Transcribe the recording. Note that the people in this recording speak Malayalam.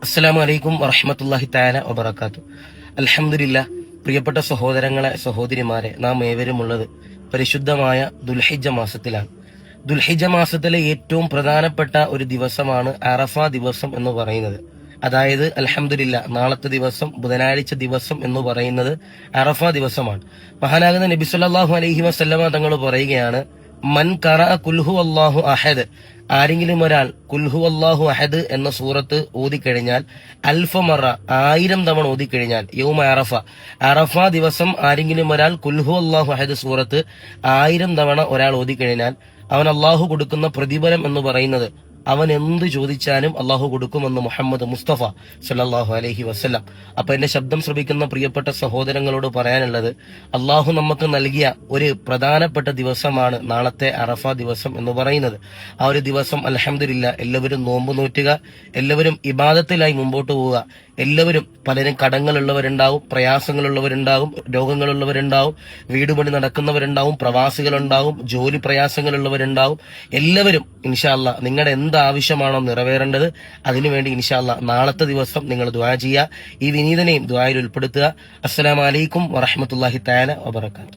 അസ്സലാമു അലൈക്കും വറഹ്മത്തുള്ളാഹി തആല വബറകാതുഹു. അൽഹംദുലില്ലാഹ്. പ്രിയപ്പെട്ട സഹോദരങ്ങളെ, സഹോദരിമാരെ, നാം ഏവരും ഉള്ളത് പരിശുദ്ധമായ ദുൽഹിജ്ജ മാസത്തിലാണ്. ദുൽഹിജ്ജ മാസത്തിലെ ഏറ്റവും പ്രധാനപ്പെട്ട ഒരു ദിവസമാണ് അറഫ ദിവസം എന്ന് പറയുന്നത്. അതായത് അൽഹംദുലില്ലാഹ്, നാളത്തെ ദിവസം, ബുധനാഴ്ച ദിവസം എന്ന് പറയുന്നത് അറഫ ദിവസമാണ്. മഹാനാകുന്ന നബി സല്ലല്ലാഹു അലൈഹി വസല്ലമ തങ്ങൾ പറയുകയാണ്, മൻ ഖറഅ ഖുൽഹു അല്ലാഹു അഹദ്, ആരെങ്കിലും ഒരാൾ ഖുൽഹു അല്ലാഹു അഹദ് എന്ന സൂറത്ത് ഓതിക്കഴിഞ്ഞാൽ, അൽഫ മറ 1000 തവണ ഓതിക്കഴിഞ്ഞാൽ, യൗമ അറഫ, അറഫ ദിവസം ആരെങ്കിലും ഒരാൾ ഖുൽഹു അല്ലാഹു അഹദ് സൂറത്ത് 1000 തവണ ഒരാൾ ഓതിക്കഴിഞ്ഞാൽ, അവൻ അള്ളാഹു കൊടുക്കുന്ന പ്രതിഫലം എന്ന് പറയുന്നത്, അവൻ എന്ത് ചോദിച്ചാലും അള്ളാഹു കൊടുക്കുമെന്ന് മുഹമ്മദ് മുസ്തഫ സല്ലല്ലാഹു അലൈഹി വസല്ലം. അപ്പൊ എന്റെ ശബ്ദം ശ്രവിക്കുന്ന പ്രിയപ്പെട്ട സഹോദരങ്ങളോട് പറയാനുള്ളത്, അള്ളാഹു നമുക്ക് നൽകിയ ഒരു പ്രധാനപ്പെട്ട ദിവസമാണ് നാളത്തെ അറഫ ദിവസം എന്ന് പറയുന്നത്. ആ ഒരു ദിവസം അൽഹംദുലില്ലാഹ് എല്ലാവരും നോമ്പ് നോറ്റുക, എല്ലാവരും ഇബാദത്തിലായി മുമ്പോട്ട് പോവുക. എല്ലാവരും, പലരും കടങ്ങളുള്ളവരുണ്ടാവും, പ്രയാസങ്ങളുള്ളവരുണ്ടാവും, രോഗങ്ങളുള്ളവരുണ്ടാവും, വീടുപണി നടക്കുന്നവരുണ്ടാവും, പ്രവാസികളുണ്ടാവും, ജോലി പ്രയാസങ്ങളുള്ളവരുണ്ടാവും. എല്ലാവരും ഇൻഷാ അല്ലാഹ് നിങ്ങളുടെ എന്ത് ആവശ്യമാണോ നിറവേറേണ്ടത്, അതിനുവേണ്ടി ഇൻഷാ അല്ലാഹ് നാളത്തെ ദിവസം നിങ്ങൾ ദുആ ചെയ്യുക. ഈ വിനീതനെയും ദുആയിൽ ഉൾപ്പെടുത്തുക. അസ്സലാമു അലൈക്കും വറഹ്മത്തുള്ളാഹി തആല വബറകാതുഹു.